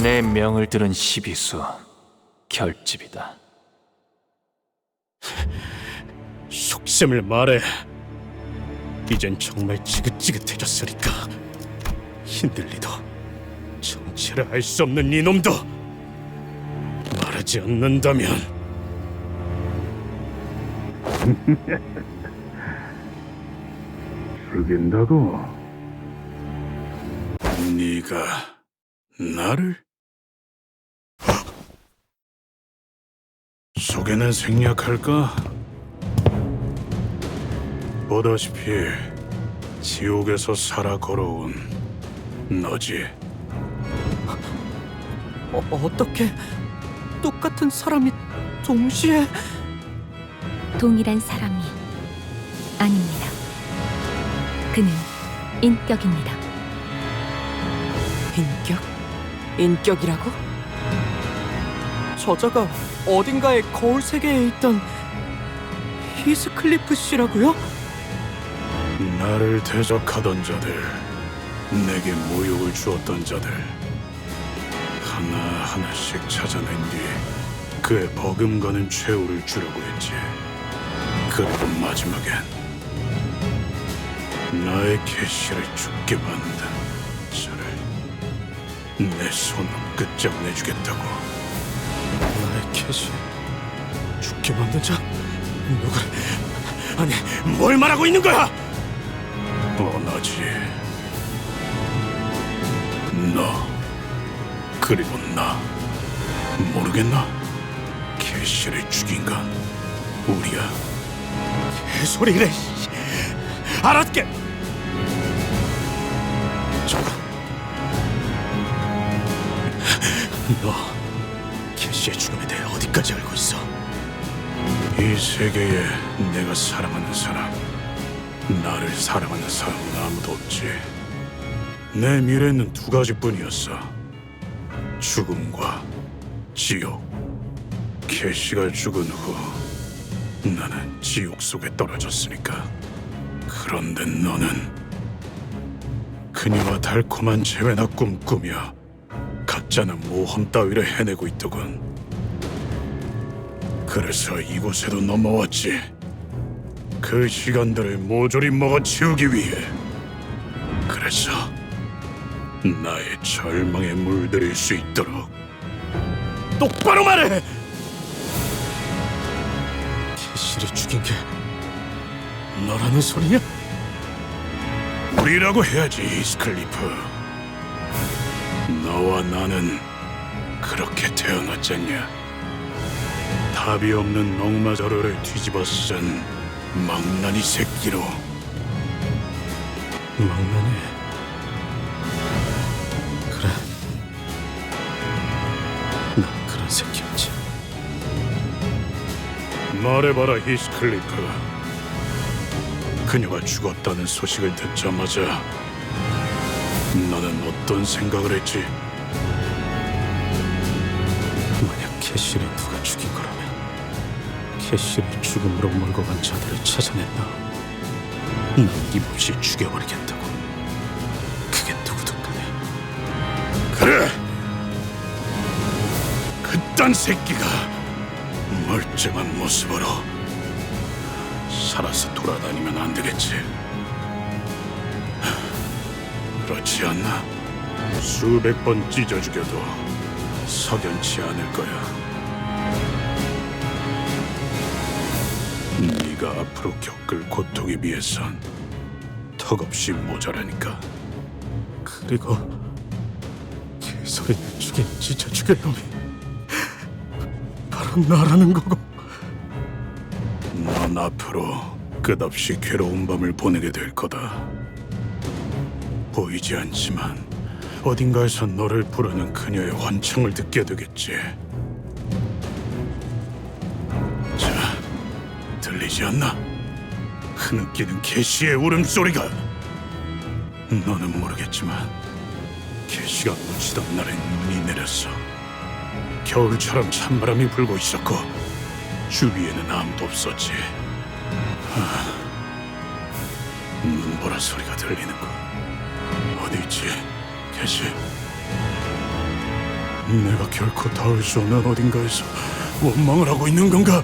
내 명을 들은 시비수 결집이다. 속셈을 말해. 이젠 정말 지긋지긋해졌으니까. 힘들리도 정체를 알 수 없는 이놈도 말하지 않는다면 죽인다고? 네가 나를? 소개는 생략할까? 보다시피 지옥에서 살아 걸어온 너지. 어떻게 똑같은 사람이 동시에? 동일한 사람이 아닙니다. 그는 인격입니다. 인격? 인격이라고? 저자가 어딘가의 거울 세계에 있던 히스클리프 씨라고요? 나를 대적하던 자들, 내게 모욕을 주었던 자들 하나하나씩 찾아낸 뒤 그의 버금가는 최후를 주려고 했지. 그리고 마지막엔 나의 계시를 죽게 만든 저를 내 손으로 끝장내주겠다고. 나의 계시 죽게 만든 자? 누구를? 아니, 뭘 말하고 있는 거야? 뻔하지. 너 그리고 나 모르겠나? 계시를 죽인 건 우리야. 개소리래. 알았게. 저거. 너 계시의 죽음에 대해 어디까지 알고 있어? 이 세계에 내가 사랑하는 사람, 나를 사랑하는 사람은 아무도 없지. 내 미래는 두 가지뿐이었어. 죽음과 지옥. 캐시가 죽은 후 나는 지옥 속에 떨어졌으니까. 그런데 너는 그녀와 달콤한 재회나 꿈꾸며 가짜는 모험 따위를 해내고 있더군. 그래서 이곳에도 넘어왔지. 그 시간들을 모조리 먹어치우기 위해. 그래서 나의 절망에 물들일 수 있도록. 똑바로 말해! 캐시를 죽인 게 너라는 소리냐? 우리라고 해야지, 히스클리프. 너와 나는 그렇게 태어났잖냐. 답이 없는 엉마자루를 뒤집어 쓴 망나니 새끼로. 망나니? 그래. 난 그런 새끼였지. 말해봐라, 히스클리프. 그녀가 죽었다는 소식을 듣자마자 너는 어떤 생각을 했지? 만약 캐시를 누가 죽인 거라면 캐시를 죽음으로 몰고 간 자들을 찾아낸다. 남김없이 죽여버리겠다고. 그게 누구든 간에. 그래! 그딴 새끼가 멀쩡한 모습으로 살아서 돌아다니면 안 되겠지. 그렇지 않나? 수백 번 찢어 죽여도 석연치 않을 거야. 네가 앞으로 겪을 고통에 비해선 턱없이 모자라니까. 그리고 개소리를 죽인 찢어 죽일 놈이 바로 나라는 거고. 넌 앞으로 끝없이 괴로운 밤을 보내게 될 거다. 보이지 않지만 어딘가에서 너를 부르는 그녀의 환청을 듣게 되겠지. 자, 들리지 않나? 흐느끼는 개시의 울음소리가. 너는 모르겠지만 개시가 묻히던 날엔 눈이 내렸어. 겨울처럼 찬바람이 불고 있었고 주위에는 아무도 없었지. 눈보라 소리가 들리는 거. 어디 있지, 개시? 내가 결코 닿을 수 없는 어딘가에서 원망을 하고 있는 건가?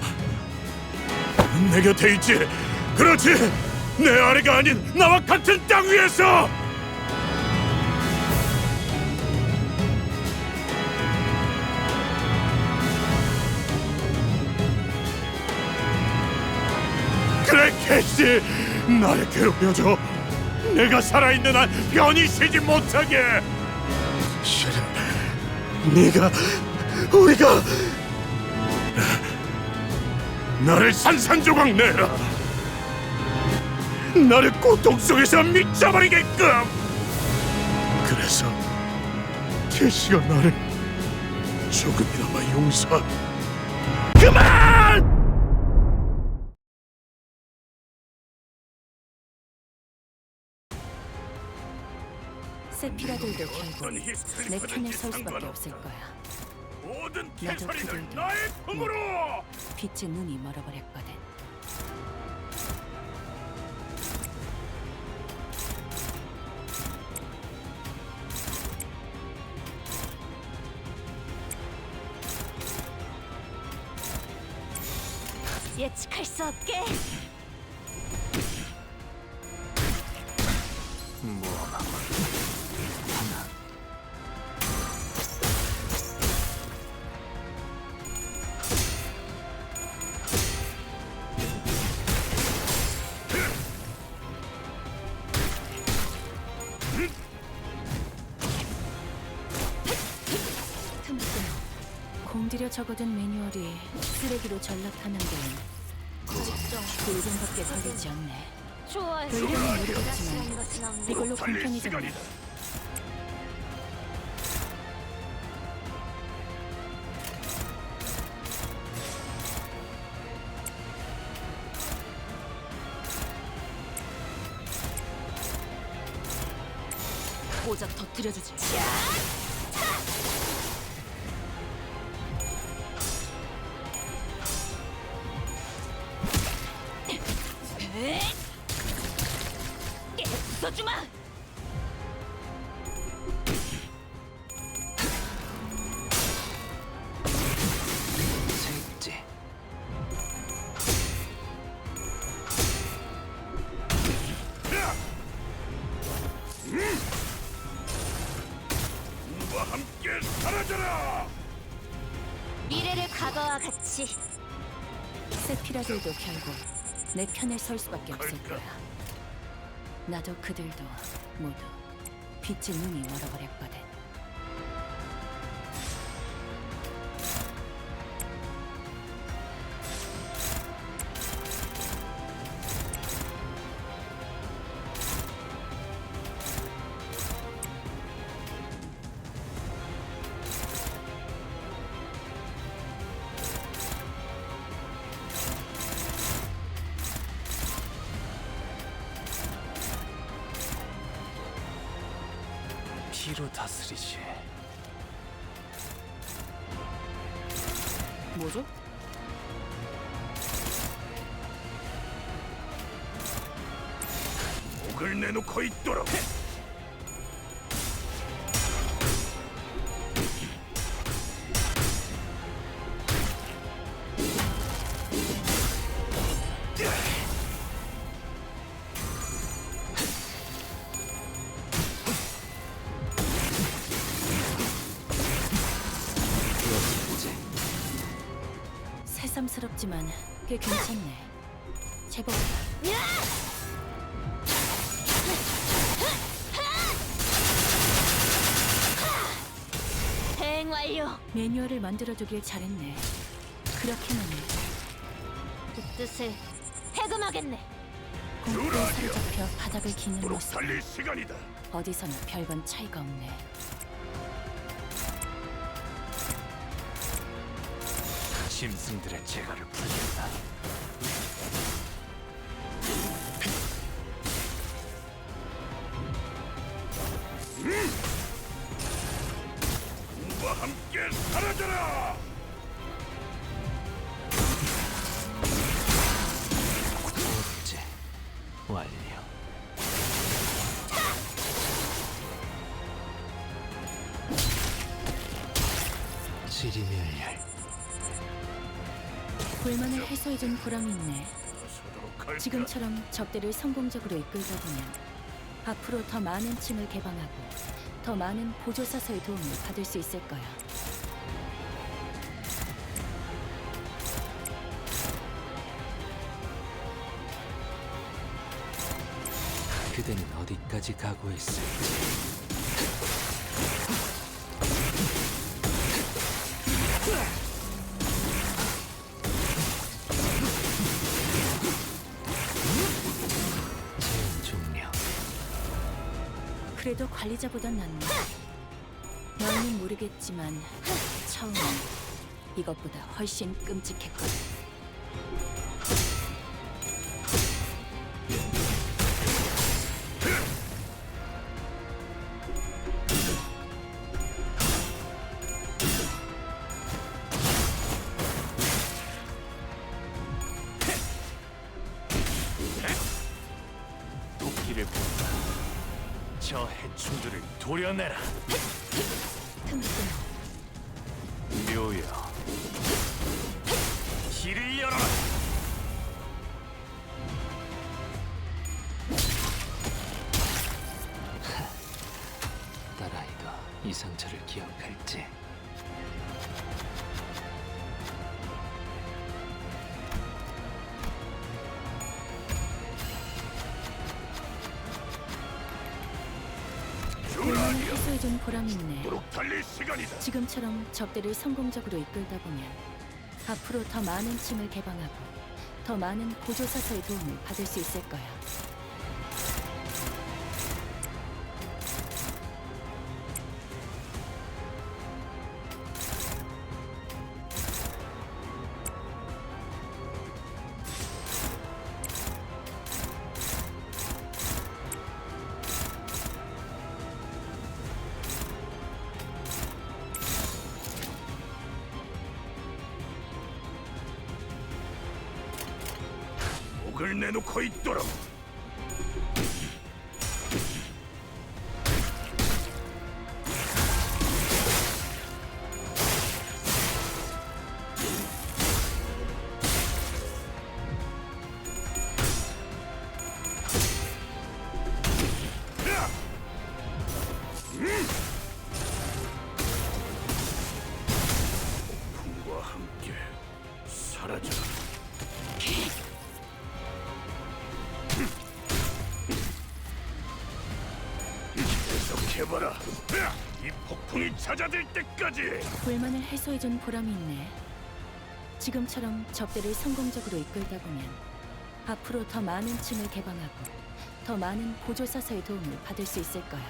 내 곁에 있지. 그렇지. 내 아래가 아닌 나와 같은 땅 위에서. 그래, 캐시, 나를 괴롭혀줘. 내가 살아있는 한 변이 쉬지 못하게. 실은 네가, 우리가 나를 산산조각 내라. 나를 고통 속에서 미쳐버리게끔. 그래서 캐시가 나를 조금이나마 용서. 그만! 세피라들도 결국 내 편에 설 수밖에 없을 거야. 모든 나도 캐서리는 그들도 나의 품으로. 빛의 눈이 멀어버렸거든. 예측할 수 없게. 무엄하군. 공들여 적어둔 매뉴얼이 쓰레기로 전락하는 데는 불금밖에 걸리지 않네. 좋아요. 돌려는 모르겠지만 이걸로 공평해졌네. 고작 터뜨려주지. 써주마. 셋째. 와 함께 사라져라. 미래를 과거와 같이. 세피라들도 결국 내 편에 설 수밖에 없을 거야. 나도 그들도 모두 빛의 눈이 멀어버렸거든. 피로 다스리지. 뭐죠? 목을 내놓고 있도록. 새삼스럽지만 꽤 괜찮네. 제법. 대행 완료. 매뉴얼을 만들어두길 잘했네. 그렇게만 해. 그 뜻을 해금하겠네. 공포에 사로잡혀 바닥을 기는 도록 모습. 살릴 시간이다. 어디서나 별반 차이가 없네. 짐승들의 재갈을 풀겠다. 와 함께 사라져라. 둘째. 완료. 시리멜렬. 불만을 해소해준 보람이 있네. 서도록 할까? 지금처럼 접대를 성공적으로 이끌다 보면 앞으로 더 많은 층을 개방하고 더 많은 보조사서의 도움을 받을 수 있을 거야. 그대는 어디까지 가고 있을지. 제한 종료. 그래도 관리자보단 낫네. 너희는 모르겠지만 처음엔 이것보다 훨씬 끔찍했거든. 도끼를 본다. 저 해충들을 도려내라. 틈을 끊어. 묘여. 길을 열어라. 딸아이도 이 상처를 기억할지. 불만을 해소해준 보람이 있네. 도록 달릴 시간이다. 지금처럼 접대를 성공적으로 이끌다 보면 앞으로 더 많은 층을 개방하고 더 많은 보조사서의 도움을 받을 수 있을 거야. 목을 내놓고 있도록. 폭풍과 함께 사라져. 계속해봐라. 이 폭풍이 잦아들 때까지. 불만을 해소해준 보람이 있네. 지금처럼 접대를 성공적으로 이끌다 보면 앞으로 더 많은 층을 개방하고 더 많은 보조사서의 도움을 받을 수 있을 거야.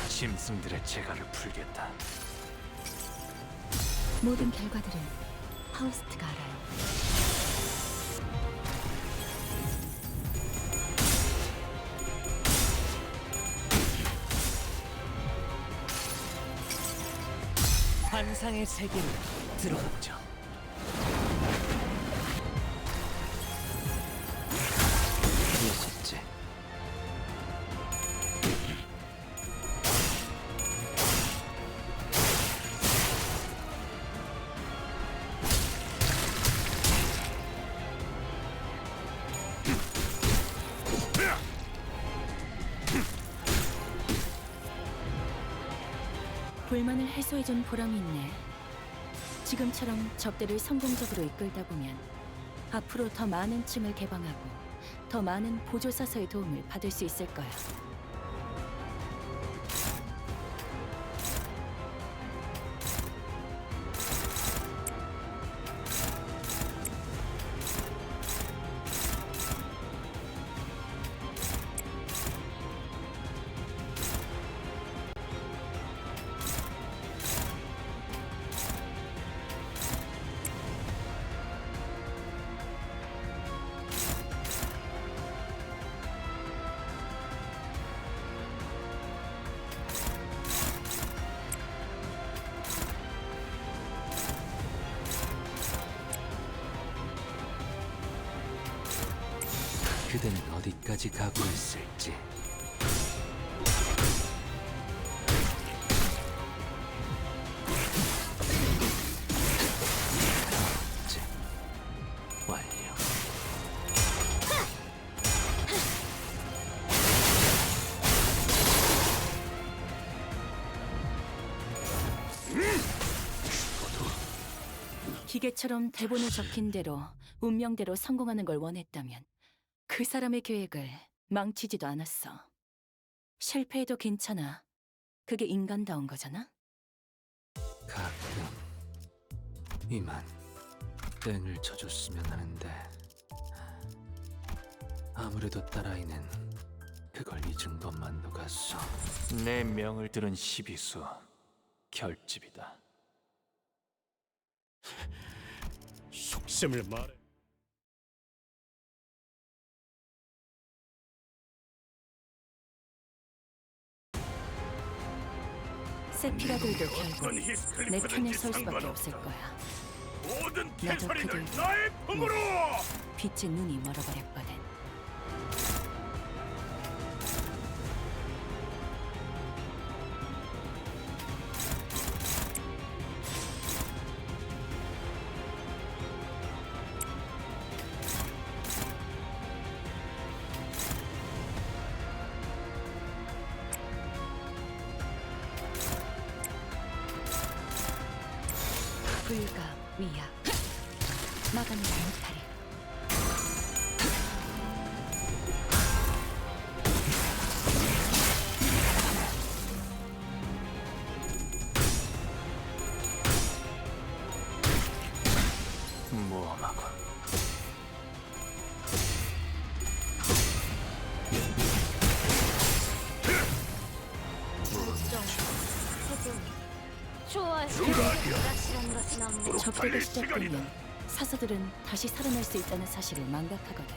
짐승들의 재갈을 풀겠다. 모든 결과들은 파우스트가 알아요. 환상의 세계로 들어가죠. 여섯째. 불만을 해소해준 보람이 있네. 지금처럼 접대를 성공적으로 이끌다 보면 앞으로 더 많은 층을 개방하고 더 많은 보조사서의 도움을 받을 수 있을 거야. 그대는 어디까지 가고 있을지. 이제 완료. 기계처럼 대본에 적힌 대로 운명대로 성공하는 걸 원했다면 그 사람의 계획을 망치지도 않았어. 실패해도 괜찮아. 그게 인간다운 거잖아. 가끔 이만 땡을 쳐줬으면 하는데 아무래도 딸아이는 그걸 잊은 것만도 같소. 내 명을 들은 시비수 결집이다. 속셈을 말해. 세피라들도 결국 어떤 내 히스클리프든지 편에 설 수밖에 상관없다. 없을 거야. 모든 나도 캐서린을 그들 나의 품으로. 빛의 눈이 멀어버렸거든. 불가 위야 마감이 못하리. 모험하고 좋아요. 불확실한 것은 없네. 접대가 시작되면 사서들은 다시 살아날 수 있다는 사실을 망각하거든.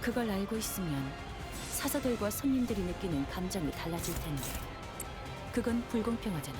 그걸 알고 있으면 사서들과 손님들이 느끼는 감정이 달라질 텐데 그건 불공평하잖아.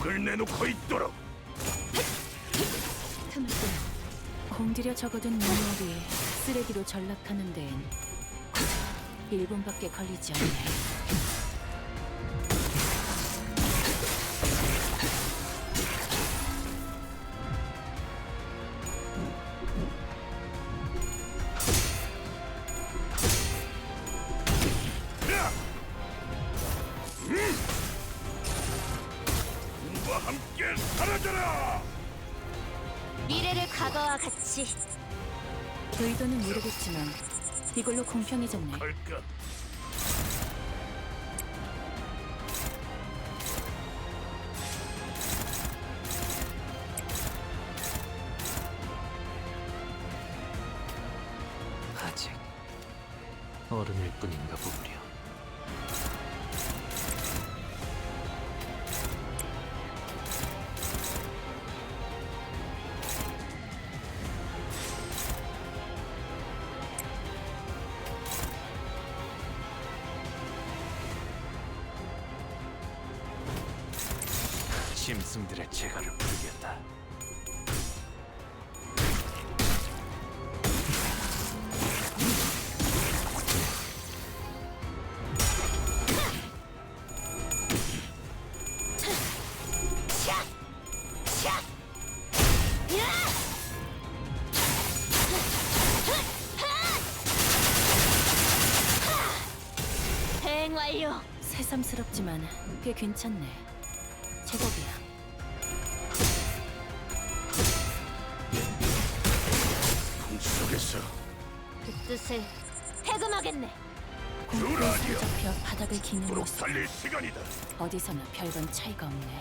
목을 내놓고 있도록. 틈을 끊어 공들여 적어둔 미네랄이 쓰레기로 전락하는 데엔 1분밖에 걸리지 않네. 과 함께 사라져라. 미래를 과거와 같이. 의도는 모르겠지만 이걸로 공평해졌네. 갈까? 아직 어른일 뿐인가 보구려. 짐승들의 재갈을 풀겠다. 새삼스럽지만 꽤 괜찮네. 제법이야. 풍속에서 그 뜻을 해금하겠네. 공포에 사로잡혀 바닥을 기는 도록 모습. 달릴 시간이다. 어디서나 별반 차이가 없네.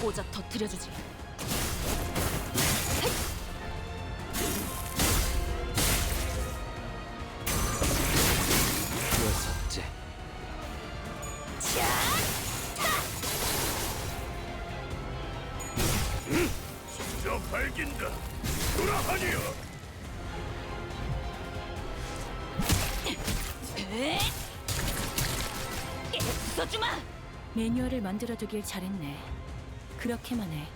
고작 터뜨려주지. 여섯째. 저 밝긴다. 돌아하니여. 써주마. 매뉴얼을 만들어두길 잘했네. 그렇게만 해.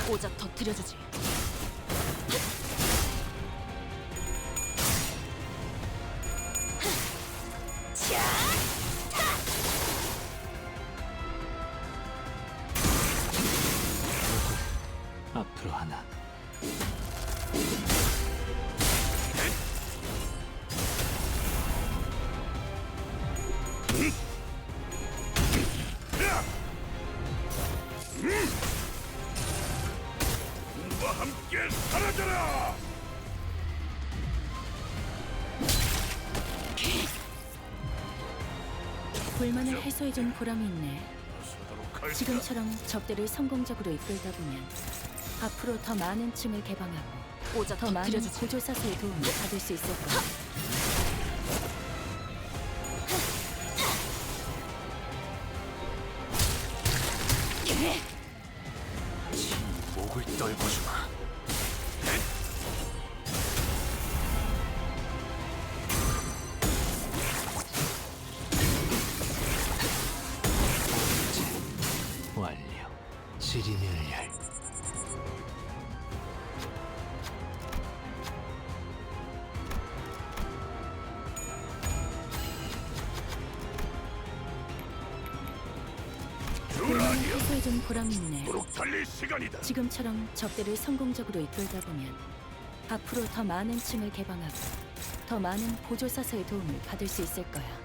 고작 터뜨려주지. 앞으로 하나. 와 함께 사라져라. 불만을 해소해준 보람이 있네. 서도록 할까? 지금처럼 접대를 성공적으로 이끌다 보면 앞으로 더 많은 층을 개방하고 고작 더 많은 터뜨려주지. 보조사서의 도움을 받을 수 있을 거야. 목을 떨궈주마. 완료. 지리멸렬. 불만을 해소해준 보람이 있네. 도록 달릴 시간이다. 지금처럼 접대를 성공적으로 이끌다 보면 앞으로 더 많은 층을 개방하고 더 많은 보조사서의 도움을 받을 수 있을 거야.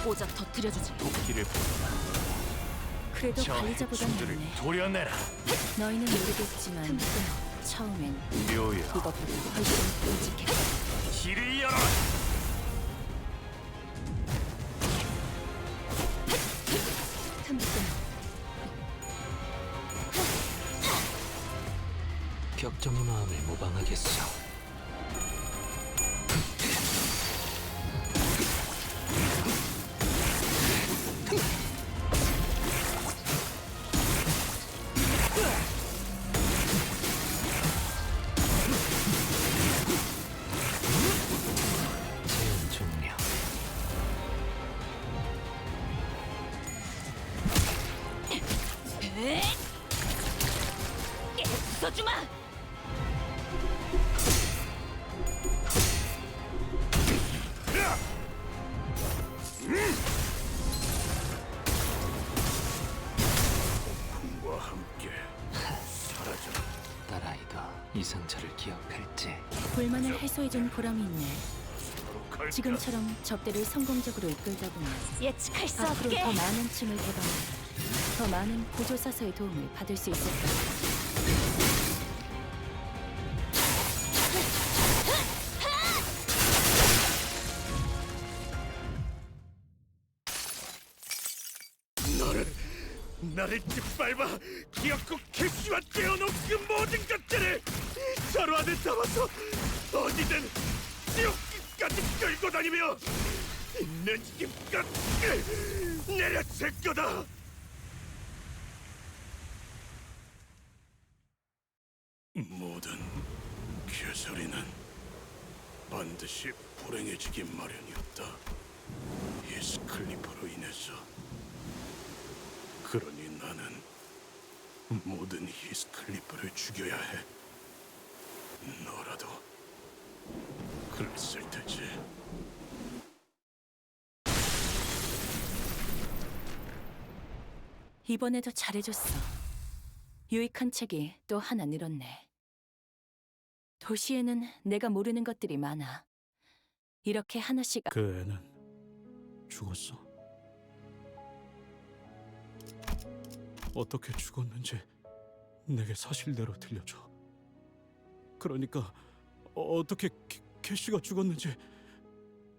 고작 터뜨려주지. 도끼를 보내라. 그래도 저 관리자보단 해충들을 낫네. 도려내라. 너희는 모르겠지만 처음엔 묘여. 이것보다 훨씬 끔찍했어. 길을 열어라. 격정의 마음을 모방하겠어. 제한 종료. 써주마. 와 함께 사라져라. 딸아이도 이 상처를 기억할지. 불만을 해소해준 보람이 있네. 서도록 할까? 지금처럼 접대를 성공적으로 이끌다 보면 예측할 수 앞으로 없게. 더 많은 층을 개방하고 더 많은 보조사서의 도움을 받을 수 있을 거야. 나를 짓밟아 기어코 캐시와 떼어놓은 그 모든 것들을 서로 안에 담아서 어디든 지옥까지 끌고 다니며 있는 힘껏 내려칠 거다. 반드시 불행해지기 마련이었다. 히스클리프로 인해서. 그러니 나는 모든 히스클리프를 죽여야 해. 너라도 그랬을 테지. 이번에도 잘해줬어. 유익한 책이 또 하나 늘었네. 도시에는 내가 모르는 것들이 많아. 이렇게 하나씩 그 애는 죽었어. 어떻게 죽었는지 내게 사실대로 들려줘. 그러니까 어떻게 캐시가 죽었는지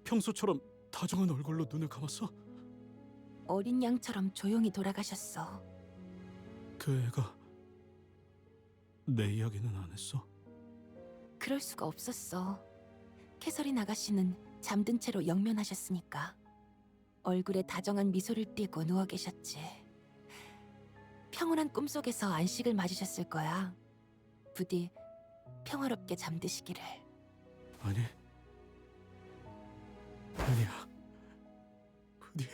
평소처럼 다정한 얼굴로 눈을 감았어? 어린 양처럼 조용히 돌아가셨어. 그 애가 내 이야기는 안 했어? 그럴 수가 없었어. 캐서린 아가씨는 잠든 채로 영면하셨으니까. 얼굴에 다정한 미소를 띠고 누워 계셨지. 평온한 꿈속에서 안식을 맞으셨을 거야. 부디 평화롭게 잠드시기를. 아니, 아니야. 부디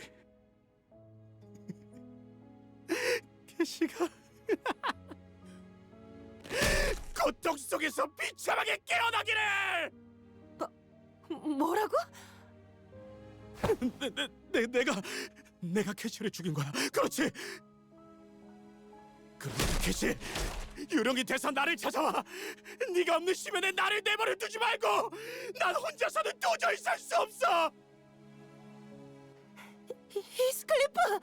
캐시가 고통 속에서 비참하게 깨어나기를! 뭐라고? 내가 캐시를 죽인 거야. 그렇지. 그런데 캐시, 유령이 돼서 나를 찾아와. 네가 없는 시면에 나를 내버려 두지 말고. 난 혼자서는 도저히 살 수 없어. 히스클리프!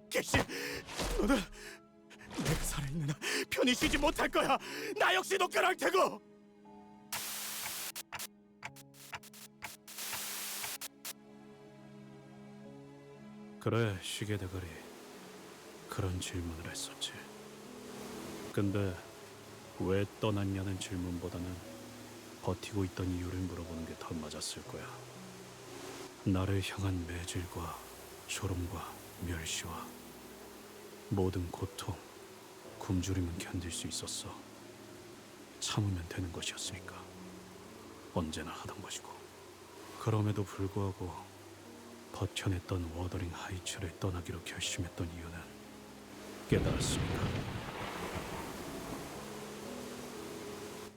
캐시, 너는 내가 살아있는 한 편히 쉬지 못할 거야. 나 역시도 그럴 테고. 그래, 시계대가리. 그런 질문을 했었지. 근데 왜 떠났냐는 질문보다는 버티고 있던 이유를 물어보는 게 더 맞았을 거야. 나를 향한 매질과 조롱과 멸시와 모든 고통, 굶주림은 견딜 수 있었어. 참으면 되는 것이었으니까. 언제나 하던 것이고. 그럼에도 불구하고 버텨냈던 워더링 하이츠를 떠나기로 결심했던 이유는 깨달았습니다.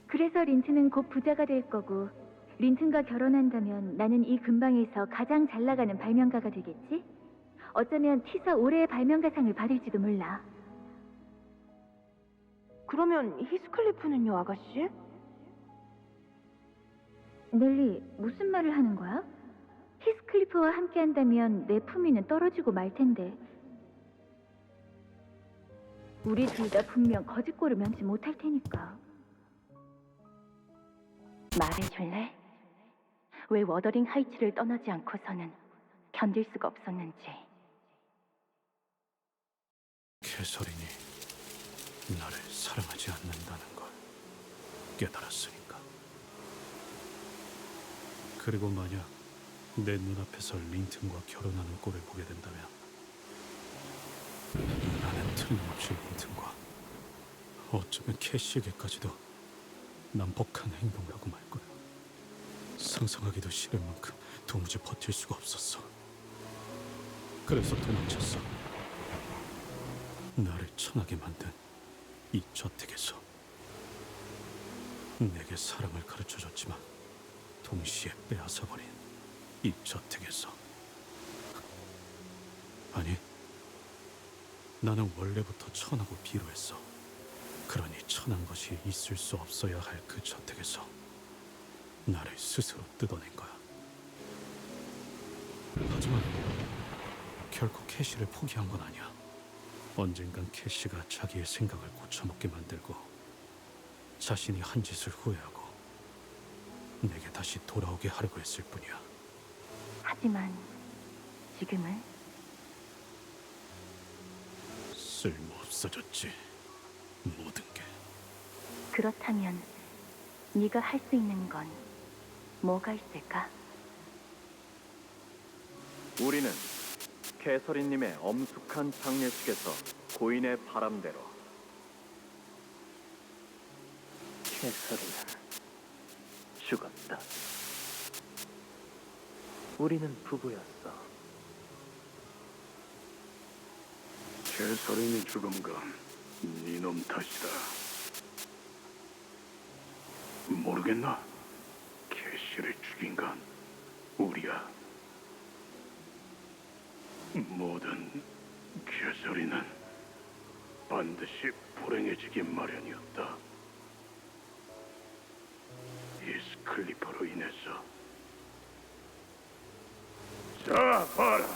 그래서 린튼은 곧 부자가 될 거고, 린튼과 결혼한다면 나는 이 근방에서 가장 잘 나가는 발명가가 되겠지? 어쩌면 티사 올해의 발명가상을 받을지도 몰라. 그러면 히스클리프는요, 아가씨? 넬리, 무슨 말을 하는 거야? 히스클리프와 함께한다면 내 품위는 떨어지고 말 텐데. 우리 둘 다 분명 거짓골을 면치 못할 테니까. 말해줄래? 왜 워더링 하이츠를 떠나지 않고서는 견딜 수가 없었는지. 캐서린이 나를 사랑하지 않는다는 걸 깨달았으니까. 그리고 만약 내 눈앞에서 린튼과 결혼하는 꼴을 보게 된다면 나는 틀림없이 린튼과, 어쩌면 캐시에게까지도 난폭한 행동을 하고 말 거야. 상상하기도 싫을 만큼 도무지 버틸 수가 없었어. 그래서 도망쳤어. 나를 천하게 만든 이 저택에서. 내게 사랑을 가르쳐줬지만 동시에 빼앗아버린 이 저택에서. 아니, 나는 원래부터 천하고 비로했어. 그러니 천한 것이 있을 수 없어야 할 그 저택에서 나를 스스로 뜯어낸 거야. 하지만 결코 캐시를 포기한 건 아니야. 언젠간 캐시가 자기의 생각을 고쳐먹게 만들고 자신이 한 짓을 후회하고 내게 다시 돌아오게 하려고 했을 뿐이야. 하지만 지금은 쓸모없어졌지, 모든 게. 그렇다면 네가 할 수 있는 건 뭐가 있을까? 우리는 캐서린님의 엄숙한 장례식에서 고인의 바람대로 캐서린은 죽었다. 우리는 부부였어. 캐서린이 죽은 건 네놈 탓이다. 모르겠나? 캐시를 죽인 건 우리야. 모든 캐서린은 반드시 불행해지기 마련이었다. 히스클리퍼로 인해서. 자, 봐라.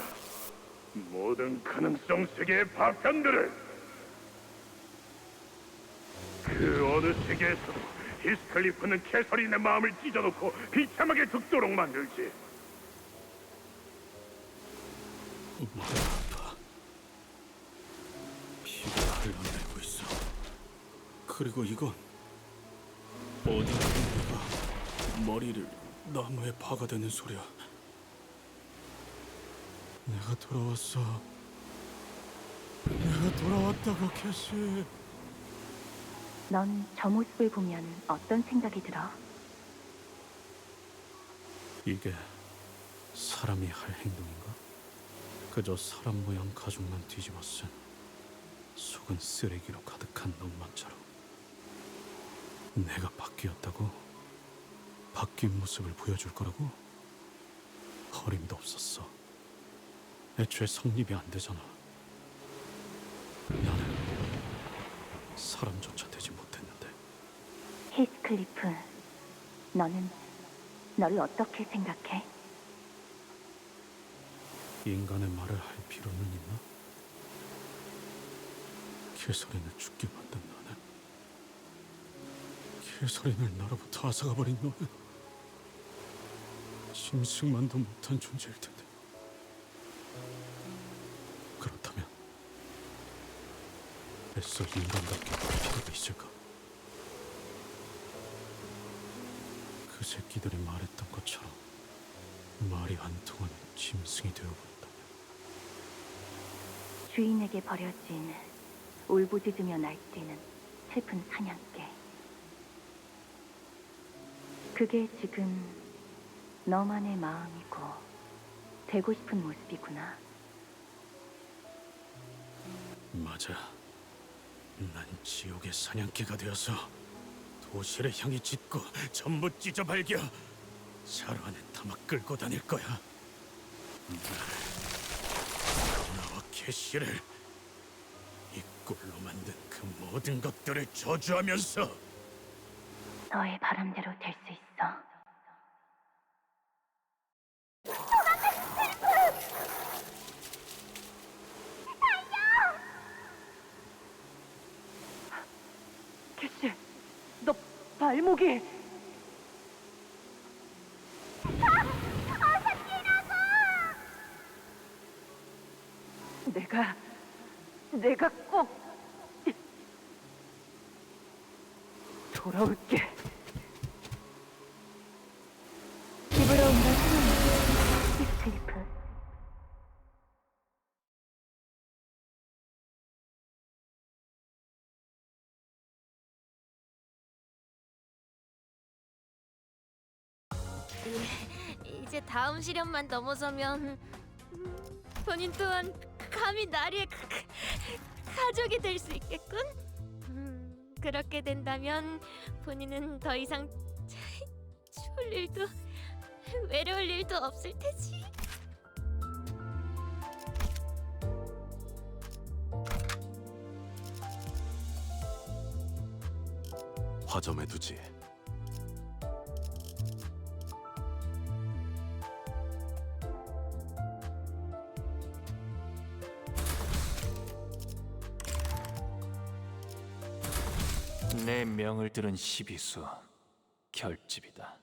모든 가능성 세계의 파편들을 그 어느 세계에서도 히스클리프는 캐서린의 마음을 찢어놓고 비참하게 죽도록 만들지. 머리 아파. 피가 흘러내리고 있어. 그리고 이건 어딘가 내가 머리를 나무에 박아대는 소리야. 내가 돌아왔어. 내가 돌아왔다고, 캐시. 넌 저 모습을 보면 어떤 생각이 들어? 이게 사람이 할 행동인가? 그저 사람 모양 가죽만 뒤집어 쓴 속은 쓰레기로 가득한 놈만처럼. 내가 바뀌었다고? 바뀐 모습을 보여줄 거라고? 어림도 없었어. 애초에 성립이 안 되잖아. 나는 사람조차 되지 못했는데. 히스클리프, 너는 너를 어떻게 생각해? 인간의 말을 할 필요는 있나? 캐서린을 죽게 만든 나는, 캐서린을 나로부터 앗아가버린 너는 짐승만도 못한 존재일 텐데. 그렇다면 애써 인간답게 볼 필요가 있을까? 그 새끼들이 말했던 것처럼 말이 안 통하는 짐승이 되어버린다면. 주인에게 버려진 울부짖으며 날뛰는 슬픈 사냥개. 그게 지금 너만의 마음이고 되고 싶은 모습이구나. 맞아. 난 지옥의 사냥개가 되어서 도시를 향해 짖고 전부 찢어발겨 자루 안에 담아 끌고 다닐 거야. 나와 캐시를 이 꼴로 만든 그 모든 것들을 저주하면서. 너의 바람대로 될 수 있어. 캐시, 너 발목이... 내가 꼭 돌아올게. 집으로 온 걸 환영해, 히스클리프. 이제 다음 시련만 넘어서면 본인 또한 감히 나리의 가족이 될 수 있겠군. 그렇게 된다면 본인은 더 이상 추울 일도 외로울 일도 없을 테지. 화점에 두지. 내 명을 들은 시비수 결집이다.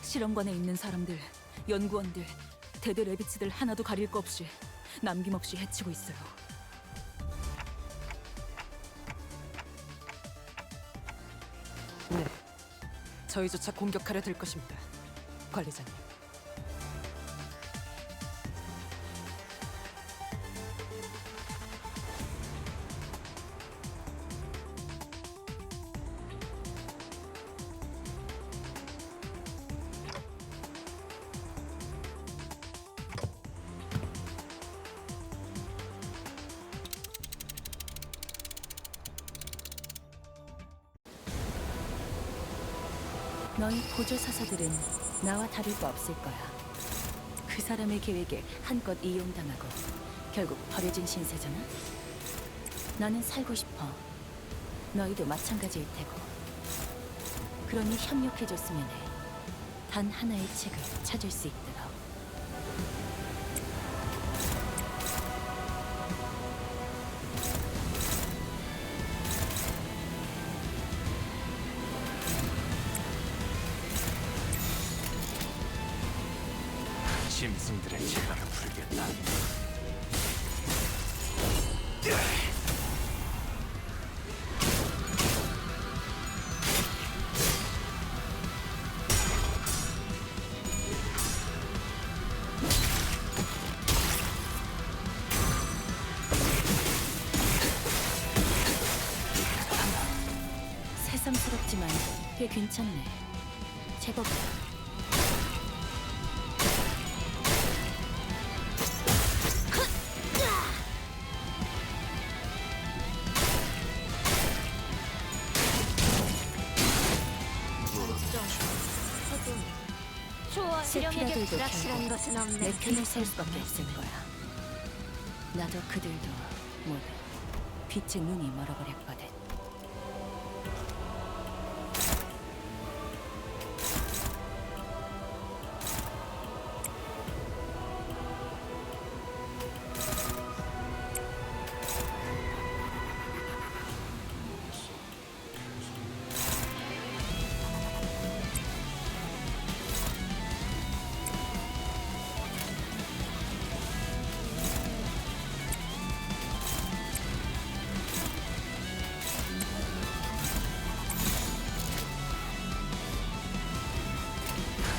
실험관에 있는 사람들, 연구원들, 데드 레비츠들 하나도 가릴 거 없이 남김없이 해치고 있어요. 네, 저희조차 공격하려 들 것입니다, 관리자님. 너희 보조 사서들은 나와 다를 거 없을 거야. 그 사람의 계획에 한껏 이용당하고 결국 버려진 신세잖아. 나는 살고 싶어. 너희도 마찬가지일 테고. 그러니 협력해줬으면 해. 단 하나의 책을 찾을 수 있도록. 짐승들의 재갈을 풀겠다. 새삼스럽지만 꽤 괜찮네. 제법이야. 좋아, 지령에게 세피라들도 불확실한 결국 것은 없네. 내 편을 살 수밖에 없을 거야. 나도 그들도 모두 빛의 눈이 멀어버렸거든.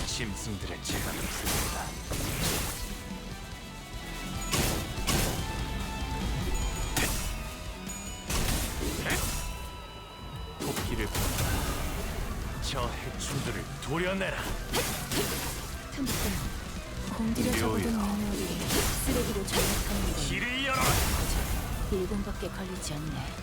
짐승들의 재갈을 풀겠다. 토끼를 본다. 저 해충들을 도려내라. 공들여 적어둔 묘야. 명령이 쓰레기로 전락하는 건 길을 열어라. 1분밖에 걸리지 않네.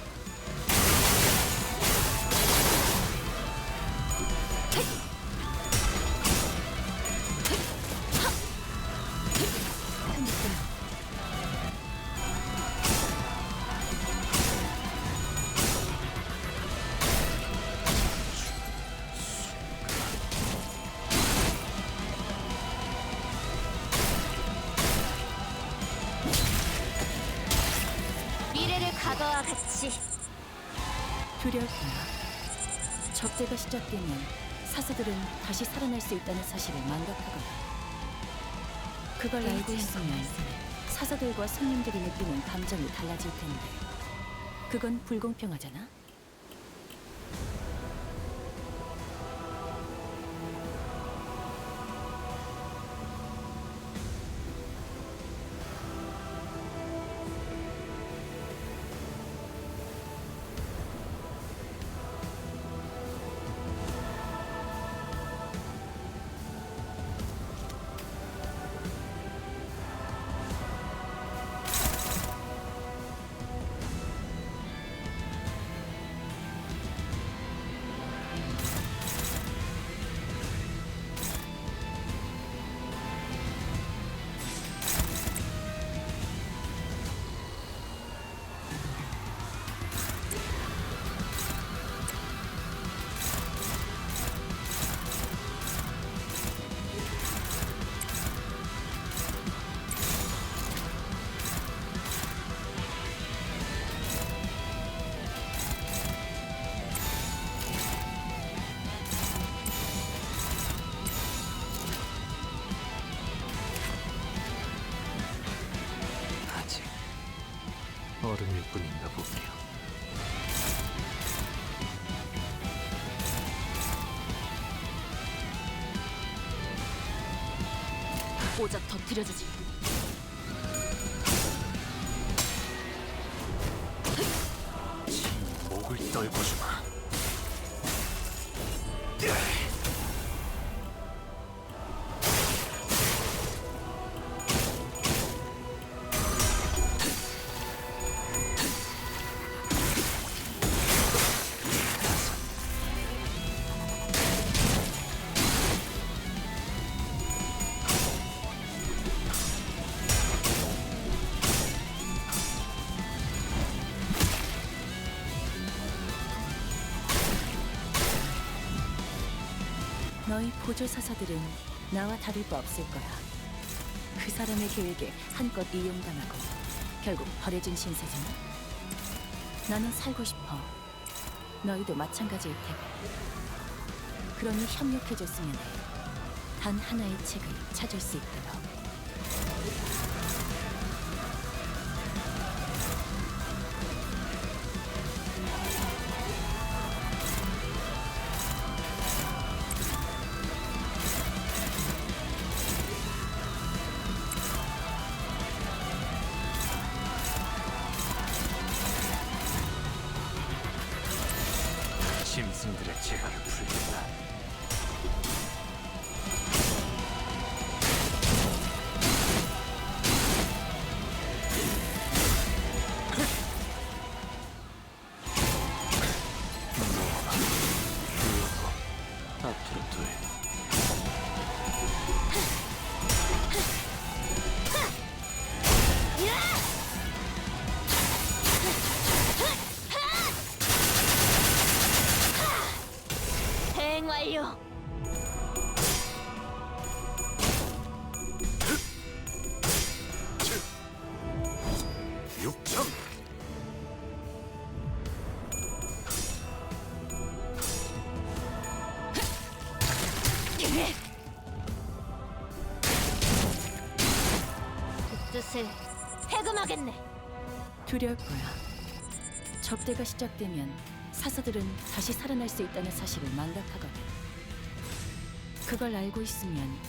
미래를 과거와 같이. 두려웠구나. 접대가 시작되면 사서들은 다시 살아날 수 있다는 사실을 망각하거든. 그걸 알고 있으면 사서들과 손님들이 느끼는 감정이 달라질 텐데 그건 불공평하잖아. 고작 터뜨려주지. 목을 떨궈주마. 너희 보조 사서들은 나와 다를 바 없을 거야. 그 사람의 계획에 한껏 이용당하고 결국 버려진 신세잖아. 나는 살고 싶어. 너희도 마찬가지일 테고. 그러니 협력해줬으면 해. 단 하나의 책을 찾을 수 있도록. 짐승들의 재갈을 풀겠다. 모아봐. 그리고 앞으로 둘. 대행 완료. 육청. 그 뜻을 해금하겠네. 두려울 거야. 접대가 시작되면 사서들은 다시 살아날 수 있다는 사실을 망각하거든. 그걸 알고 있으면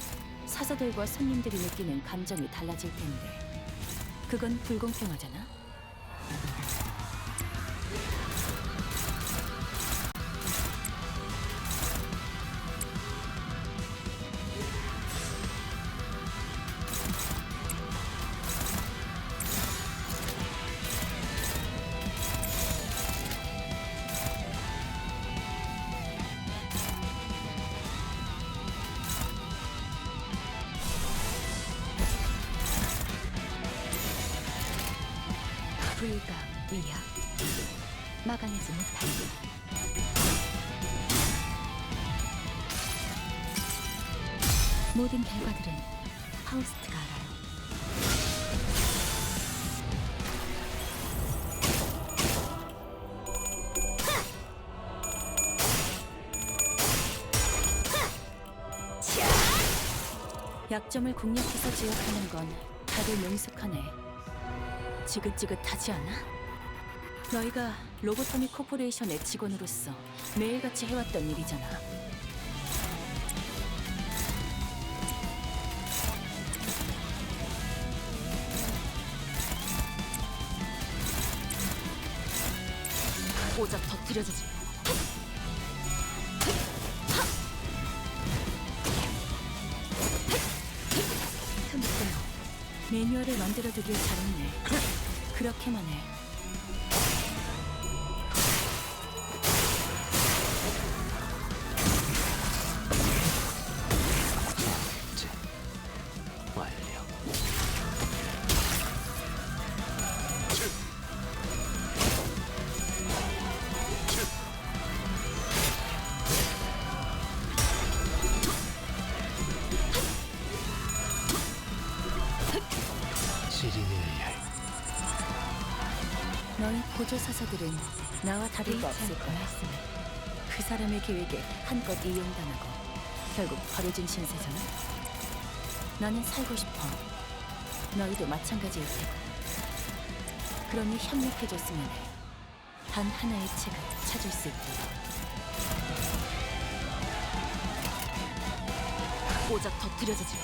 사서들과 손님들이 느끼는 감정이 달라질 텐데 그건 불공평하잖아. 불가 위야 막아내지 못하니 모든 결과들은 파우스트가 알아요. 약점을 공략해서 지역하는 건 다들 능숙하네. 지긋지긋하지 않아? 너희가 로보토미 코퍼레이션의 직원으로서 매일같이 해왔던 일이잖아. 고작 터뜨려주지. 매뉴얼을 만들어두길 잘했네. 그렇게만 해. 이제 완료. 시리니아의 너희 보조 사서들은 나와 다를 바 없을 거야. 그 사람의 계획에 한껏 이용당하고 결국 버려진 신세잖아. 나는 살고 싶어. 너희도 마찬가지일 테고. 그러니 협력해줬으면 해. 단 하나의 책을 찾을 수 있도록. 고작 터뜨려주지.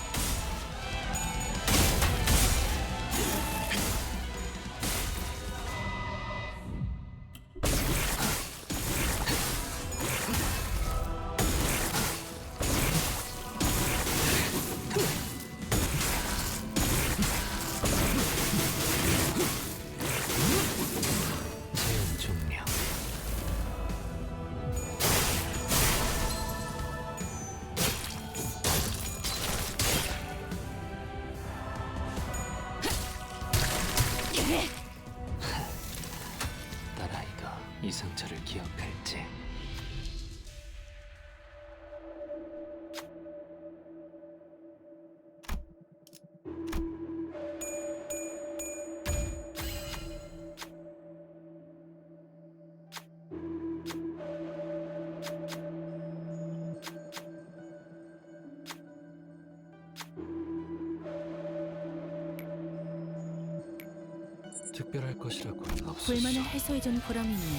특별할 것이라고는 없었어. 불만을 해소해준 보람이 있네.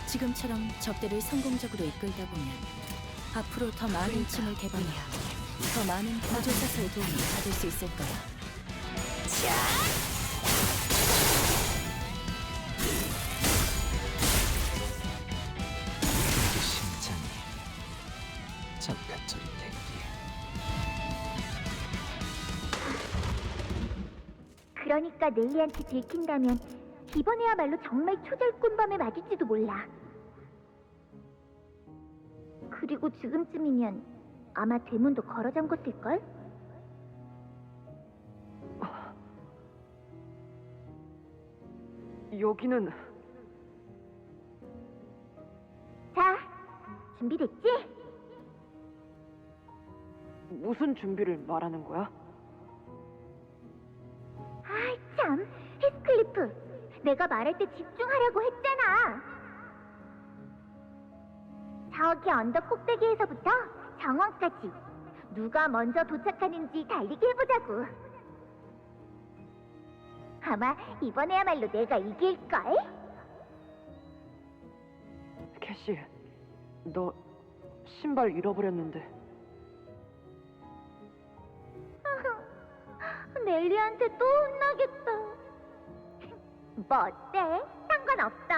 지금처럼 접대를 성공적으로 이끌다 보면 앞으로 더 많은 층을 개방하고 더 많은 보조사서의 도움을 받을 수 있을 거야. 그 심장이 잠깐 저릿했기에. 그러니까 넬리한테 들킨다면 이번에야말로 정말 초절꾼밤에 맞을지도 몰라. 그리고 지금쯤이면 아마 대문도 걸어 잠궜을걸? 여기는 자, 준비됐지? 무슨 준비를 말하는 거야? 아이 참, 히스클리프. 내가 말할 때 집중하라고 했잖아. 저기 언덕 꼭대기에서부터 정원까지 누가 먼저 도착하는지 달리기 해보자고. 아마 이번에야말로 내가 이길걸? 캐시, 너 신발 잃어버렸는데. 넬리한테 또 혼나겠다. 뭐 어때? 상관없어.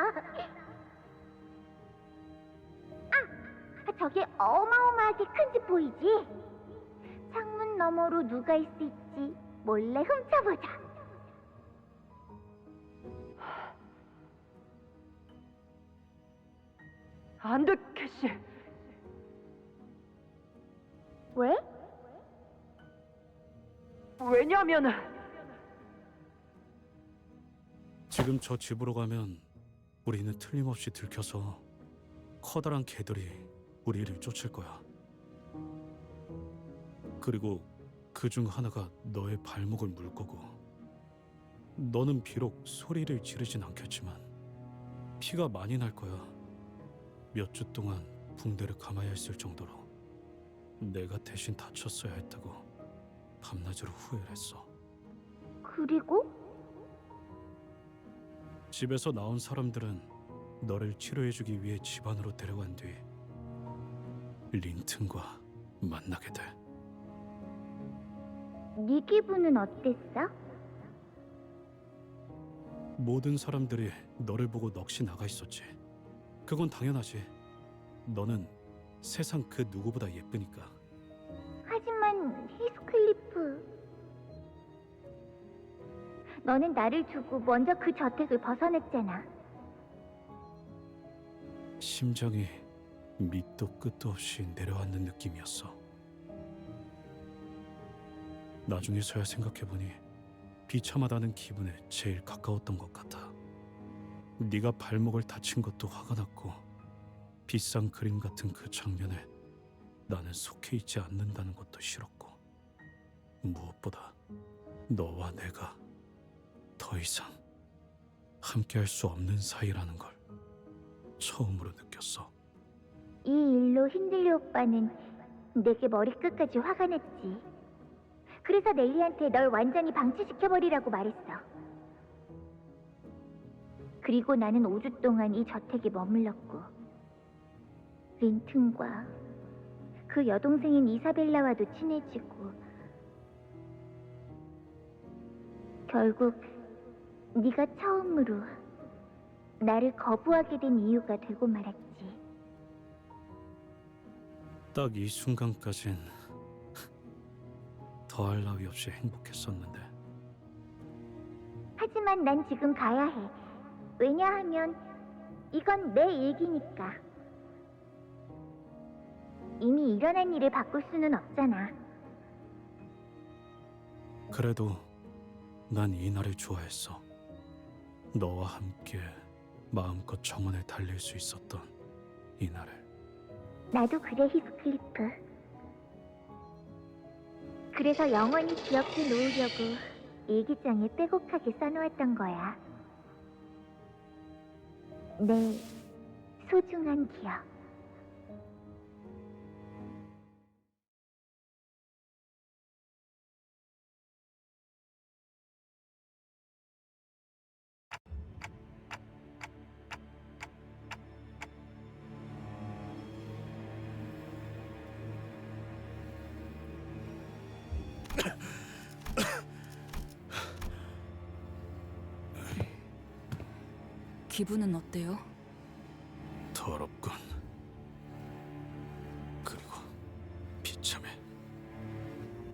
아, 저게 어마어마하게 큰 집 보이지? 창문 너머로 누가 있을지 몰래 훔쳐보자. 안 돼, 캐시. 왜? 왜냐면 지금 저 집으로 가면 우리는 틀림없이 들켜서 커다란 개들이 우리를 쫓을 거야. 그리고 그 중 하나가 너의 발목을 물 거고, 너는 비록 소리를 지르진 않겠지만 피가 많이 날 거야. 몇 주 동안 붕대를 감아야 했을 정도로 내가 대신 다쳤어야 했다고 밤낮으로 후회를 했어. 그리고? 집에서 나온 사람들은 너를 치료해주기 위해 집 안으로 데려간 뒤 린튼과 만나게 돼. 네 기분은 어땠어? 모든 사람들이 너를 보고 넋이 나가 있었지. 그건 당연하지. 너는 세상 그 누구보다 예쁘니까. 하지만 히스클리프, 너는 나를 두고 먼저 그 저택을 벗어났잖아. 심장이 밑도 끝도 없이 내려앉는 느낌이었어. 나중에서야 생각해보니 비참하다는 기분에 제일 가까웠던 것 같아. 네가 발목을 다친 것도 화가 났고, 비싼 그림 같은 그 장면에 나는 속해 있지 않는다는 것도 싫었고, 무엇보다 너와 내가 더 이상 함께할 수 없는 사이라는 걸 처음으로 느꼈어. 이 일로 힌들리 오빠는 내게 머리끝까지 화가 났지. 그래서 넬리한테 널 완전히 방치시켜버리라고 말했어. 그리고 나는 5주 동안 이 저택에 머물렀고, 린튼과 그 여동생인 이사벨라와도 친해지고, 결국 네가 처음으로 나를 거부하게 된 이유가 되고 말았지. 딱 이 순간까진 더할 나위 없이 행복했었는데, 하지만 난 지금 가야 해. 왜냐하면 이건 내 얘기니까. 이미 일어난 일을 바꿀 수는 없잖아. 그래도 난 이 날을 좋아했어. 너와 함께 마음껏 정원에 달릴 수 있었던 이 날을. 나도 그래, 히스클리프. 그래서 영원히 기억해 놓으려고 일기장에 빼곡하게 써놓았던 거야. 내 소중한 기억. 기분은 어때요? 더럽군. 그리고 비참해.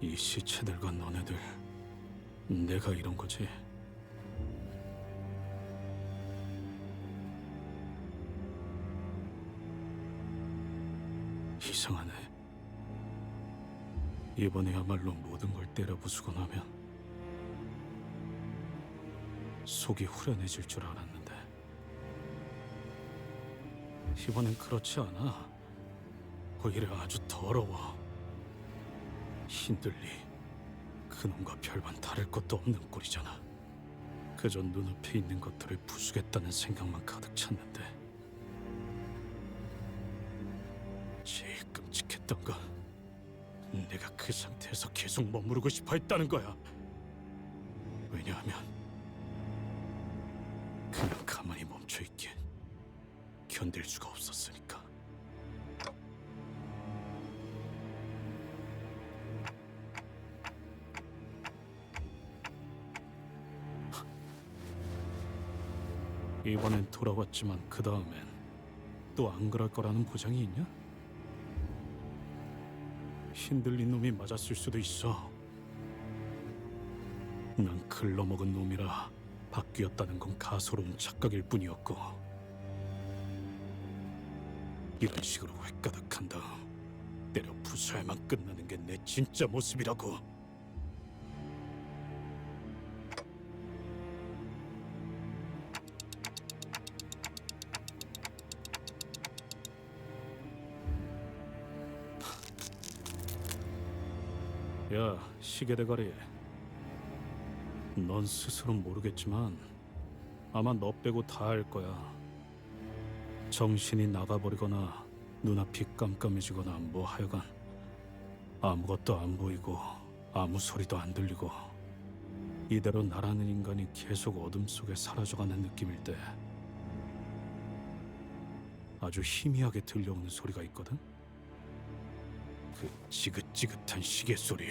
이 시체들과 너네들, 내가 이런 거지. 이상하네. 이번에야말로 모든 걸 때려 부수고 나면 속이 후련해질 줄 알았는데 이번엔 그렇지 않아. 오히려 아주 더러워. 힌들리, 그놈과 별반 다를 것도 없는 꼴이잖아. 그저 눈앞에 있는 것들을 부수겠다는 생각만 가득 찼는데 제일 끔찍했던 건 내가 그 상태에서 계속 머무르고 싶어 했다는 거야. 왜냐하면 그냥 가만히 멈춰있기엔 견딜 수가 없었으니까. 이번엔 돌아왔지만 그 다음엔 또 안 그럴 거라는 보장이 있냐? 힌들린 놈이 맞았을 수도 있어. 난 글러먹은 놈이라 바뀌었다는 건 가소로운 착각일 뿐이었고, 이런 식으로 획가닥한 다음 때려 부숴야만 끝나는 게 내 진짜 모습이라고. 야, 시계대가리. 넌 스스론 모르겠지만 아마 너 빼고 다 알 거야. 정신이 나가버리거나 눈앞이 깜깜해지거나 뭐 하여간 아무것도 안 보이고 아무 소리도 안 들리고 이대로 나라는 인간이 계속 어둠 속에 사라져가는 느낌일 때 아주 희미하게 들려오는 소리가 있거든? 그 지긋지긋한 시계 소리.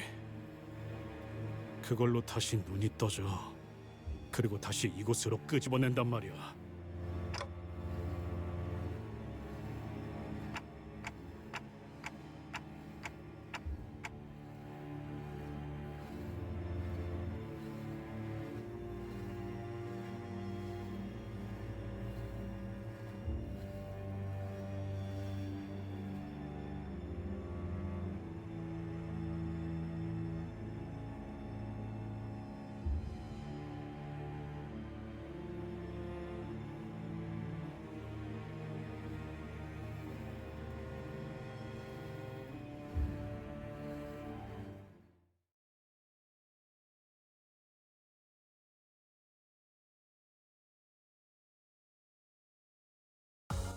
그걸로 다시 눈이 떠져. 그리고 다시 이곳으로 끄집어낸단 말이야.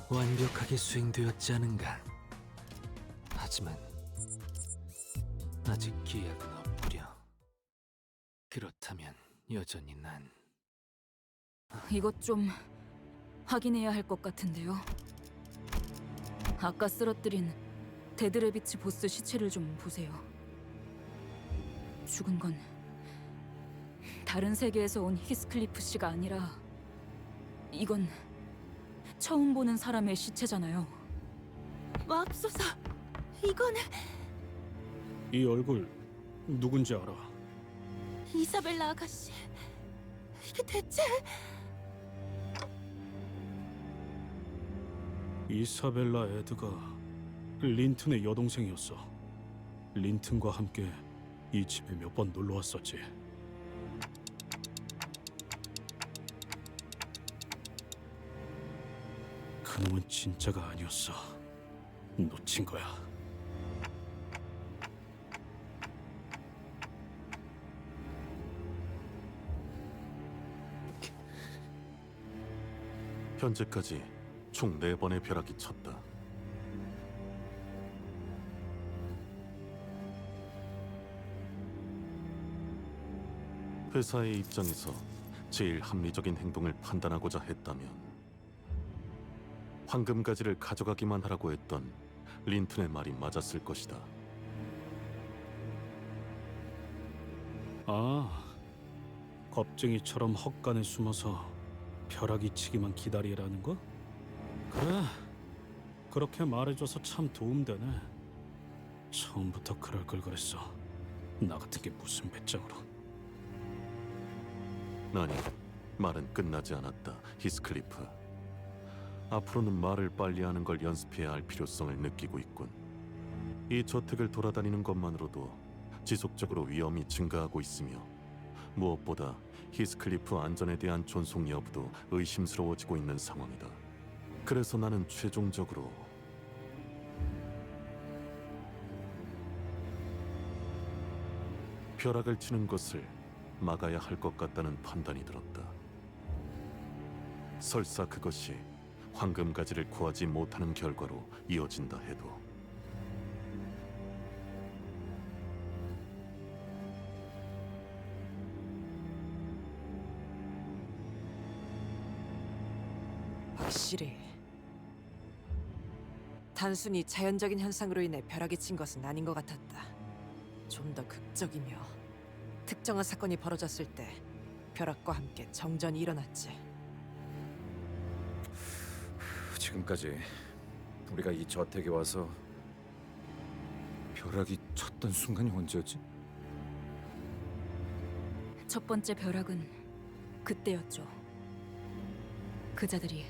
완벽하게 수행되었지 않은가. 하지만 아직 기약은 없구려. 그렇다면 여전히 난 이것 좀 확인해야 할 것 같은데요. 아까 쓰러뜨린 데드래비츠 보스 시체를 좀 보세요. 죽은 건 다른 세계에서 온 히스클리프 씨가 아니라 이건 처음 보는 사람의 시체잖아요. 맙소사, 이건 이 얼굴 누군지 알아? 이사벨라 아가씨. 이게 대체... 이사벨라 에드가 린튼의 여동생이었어. 린튼과 함께 이 집에 몇 번 놀러 왔었지. 그놈은 진짜가 아니었어. 놓친 거야. 현재까지 총 4번의 벼락이 쳤다. 회사의 입장에서 제일 합리적인 행동을 판단하고자 했다면 황금가지를 가져가기만 하라고 했던 린튼의 말이 맞았을 것이다. 아, 겁쟁이처럼 헛간에 숨어서 벼락이 치기만 기다리라는 거? 그래, 그렇게 말해줘서 참 도움되네. 처음부터 그럴 걸 그랬어. 나 같은 게 무슨 배짱으로. 아니, 말은 끝나지 않았다, 히스클리프. 앞으로는 말을 빨리 하는 걸 연습해야 할 필요성을 느끼고 있군. 이 저택을 돌아다니는 것만으로도 지속적으로 위험이 증가하고 있으며 무엇보다 히스클리프 안전에 대한 존속 여부도 의심스러워지고 있는 상황이다. 그래서 나는 최종적으로 벼락을 치는 것을 막아야 할 것 같다는 판단이 들었다. 설사 그것이 황금가지를 구하지 못하는 결과로 이어진다 해도. 확실히 단순히 자연적인 현상으로 인해 벼락이 친 것은 아닌 것 같았다. 좀 더 극적이며 특정한 사건이 벌어졌을 때 벼락과 함께 정전이 일어났지. 지금까지 우리가 이 저택에 와서 벼락이 쳤던 순간이 언제였지? 첫 번째 벼락은 그때였죠. 그자들이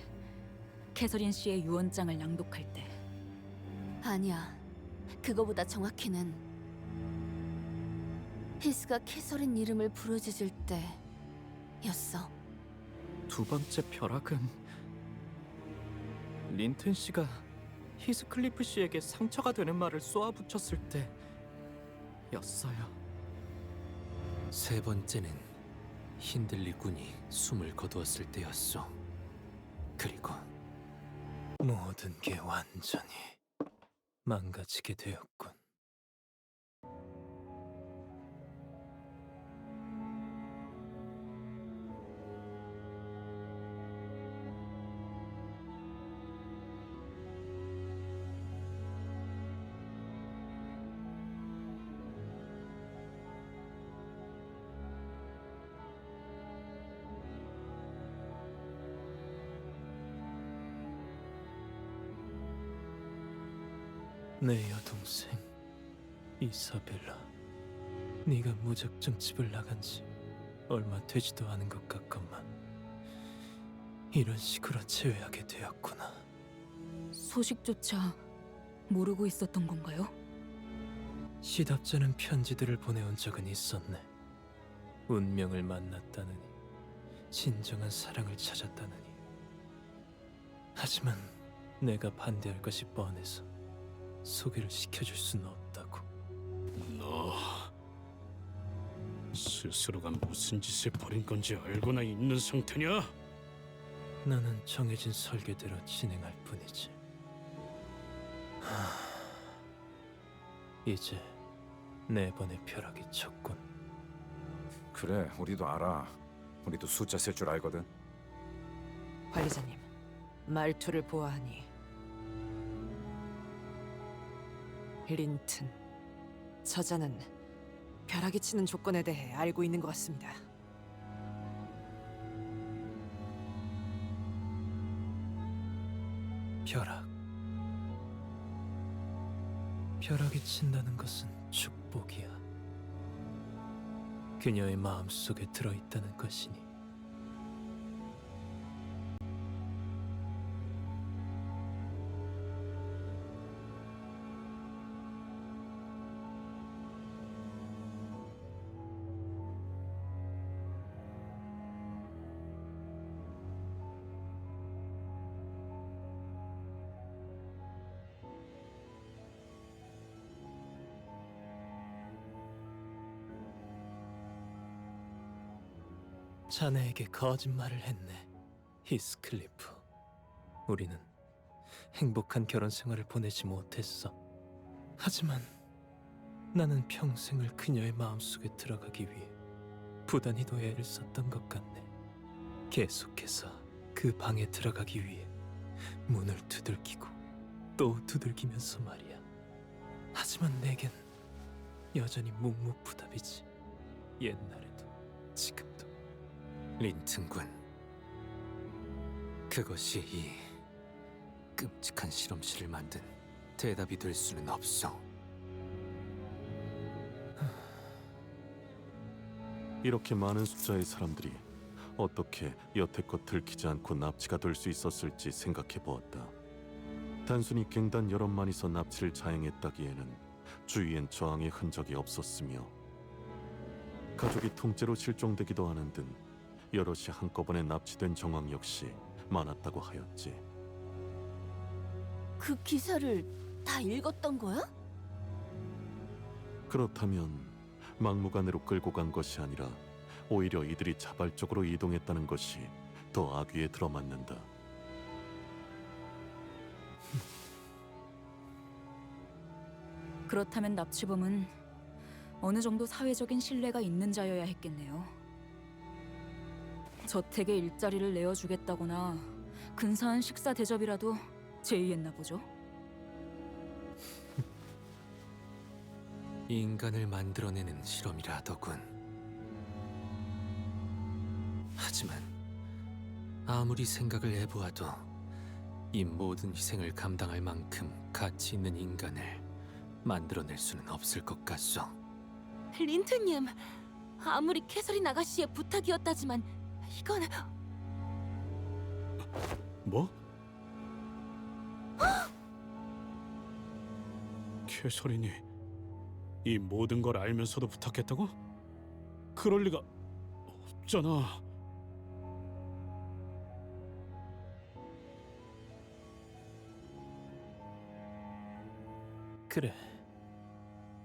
캐서린 씨의 유언장을 낭독할 때. 아니야. 그거보다 정확히는 히스가 캐서린 이름을 부르짖을 때였어. 두 번째 벼락은 린튼 씨가 히스클리프 씨에게 상처가 되는 말을 쏘아붙였을 때였어요. 세 번째는 힌들리 군이 숨을 거두었을 때였소. 그리고 모든 게 완전히 망가지게 되었군. 내 여동생 이사벨라, 네가 무작정 집을 나간 지 얼마 되지도 않은 것 같건만 이런 식으로 제외하게 되었구나. 소식조차 모르고 있었던 건가요? 시답잖은 편지들을 보내온 적은 있었네. 운명을 만났다느니, 진정한 사랑을 찾았다느니. 하지만 내가 반대할 것이 뻔해서 소개를 시켜줄 수는 없다고. 너 스스로가 무슨 짓을 벌인 건지 알고나 있는 상태냐? 나는 정해진 설계대로 진행할 뿐이지. 이제 네 번의 벼락이 쳤군. 그래, 우리도 알아. 우리도 숫자 셀 줄 알거든. 관리자님, 말투를 보아하니 린튼, 저자는 벼락이 치는 조건에 대해 알고 있는 것 같습니다. 벼락. 벼락이 친다는 것은 축복이야. 그녀의 마음속에 들어있다는 것이니. 자네에게 거짓말을 했네, 히스클리프. 우리는 행복한 결혼 생활을 보내지 못했어. 하지만 나는 평생을 그녀의 마음속에 들어가기 위해 부단히도 애를 썼던 것 같네. 계속해서 그 방에 들어가기 위해 문을 두들기고 또 두들기면서 말이야. 하지만 내겐 여전히 묵묵부답이지. 옛날에도 지금도. 린튼군, 그것이 이 끔찍한 실험실을 만든 대답이 될 수는 없어. 이렇게 많은 숫자의 사람들이 어떻게 여태껏 들키지 않고 납치가 될 수 있었을지 생각해 보았다. 단순히 갱단 여럿 만이서 납치를 자행했다기에는 주위엔 저항의 흔적이 없었으며 가족이 통째로 실종되기도 하는 등 여럿이 한꺼번에 납치된 정황 역시 많았다고 하였지. 그 기사를 다 읽었던 거야? 그렇다면 막무가내로 끌고 간 것이 아니라 오히려 이들이 자발적으로 이동했다는 것이 더 악귀에 들어맞는다. 그렇다면 납치범은 어느 정도 사회적인 신뢰가 있는 자여야 했겠네요. 저택에 일자리를 내어주겠다거나 근사한 식사 대접이라도 제의했나 보죠. 인간을 만들어내는 실험이라더군. 하지만 아무리 생각을 해보아도 이 모든 희생을 감당할 만큼 가치 있는 인간을 만들어낼 수는 없을 것 같소. 린트님, 아무리 캐서린 아가씨의 부탁이었다지만 이건... 뭐? 캐서린이 이 모든 걸 알면서도 부탁했다고? 그럴 리가 없잖아. 그래,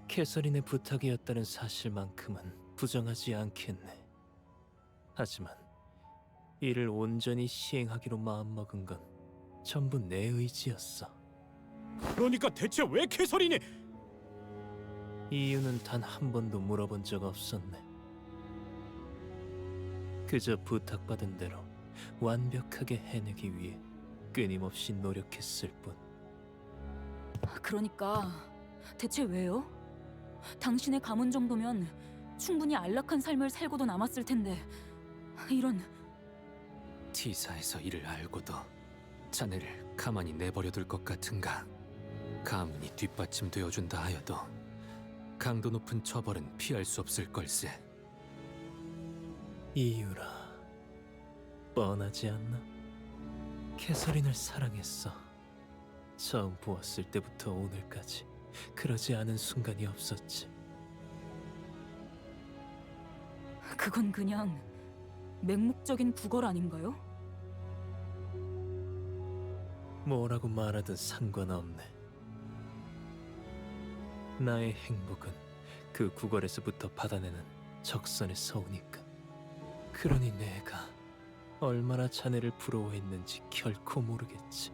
캐서린의 부탁이었다는 사실만큼은 부정하지 않겠네. 하지만 이를 온전히 시행하기로 마음먹은 건 전부 내 의지였어. 그러니까 대체 왜 캐서린이... 이유는 단 한 번도 물어본 적 없었네. 그저 부탁받은 대로 완벽하게 해내기 위해 끊임없이 노력했을 뿐. 그러니까 대체 왜요? 당신의 가문 정도면 충분히 안락한 삶을 살고도 남았을 텐데 이런... T사에서 이를 알고도 자네를 가만히 내버려둘 것 같은가? 가문이 뒷받침되어준다 하여도 강도 높은 처벌은 피할 수 없을 걸세. 이유라 뻔하지 않나? 캐서린을 사랑했어. 처음 보았을 때부터 오늘까지 그러지 않은 순간이 없었지. 그건 그냥 맹목적인 구걸 아닌가요? 뭐라고 말하든 상관없네. 나의 행복은 그 구걸에서부터 받아내는 적선에 서우니까. 그러니 내가 얼마나 자네를 부러워했는지 결코 모르겠지,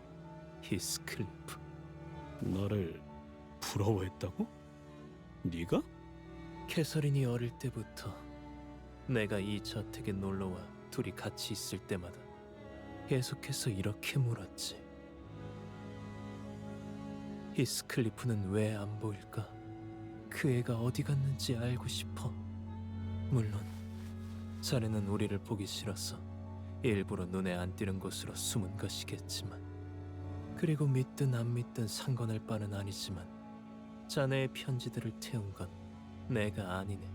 히스클리프. 나를 부러워했다고? 네가? 캐서린이 어릴 때부터 내가 이 저택에 놀러와 둘이 같이 있을 때마다 계속해서 이렇게 물었지. 히스클리프는 왜 안 보일까? 그 애가 어디 갔는지 알고 싶어. 물론 자네는 우리를 보기 싫어서 일부러 눈에 안 띄는 곳으로 숨은 것이겠지만, 그리고 믿든 안 믿든 상관할 바는 아니지만 자네의 편지들을 태운 건 내가 아니네.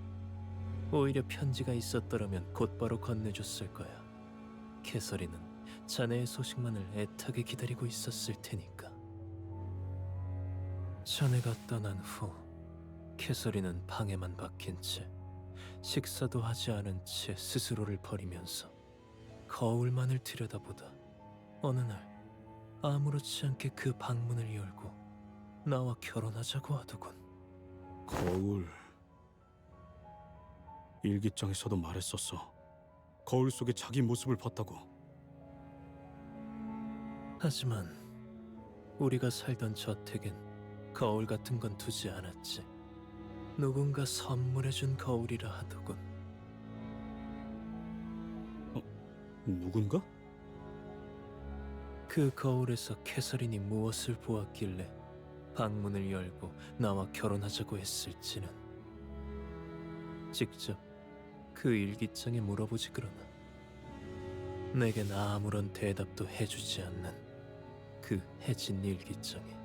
오히려 편지가 있었더라면 곧바로 건네줬을 거야. 캐서린은 자네의 소식만을 애타게 기다리고 있었을 테니까. 자네가 떠난 후 캐서린은 방에만 박힌 채 식사도 하지 않은 채 스스로를 버리면서 거울만을 들여다보다 어느 날 아무렇지 않게 그 방문을 열고 나와 결혼하자고 하더군. 거울... 일기장에서도 말했었어. 거울 속에 자기 모습을 봤다고. 하지만 우리가 살던 저택엔 거울 같은 건 두지 않았지. 누군가 선물해준 거울이라 하더군. 누군가? 그 거울에서 캐서린이 무엇을 보았길래 방문을 열고 나와 결혼하자고 했을지는 직접 그 일기장에 물어보지 그러나. 내겐 아무런 대답도 해주지 않는 그 해진 일기장에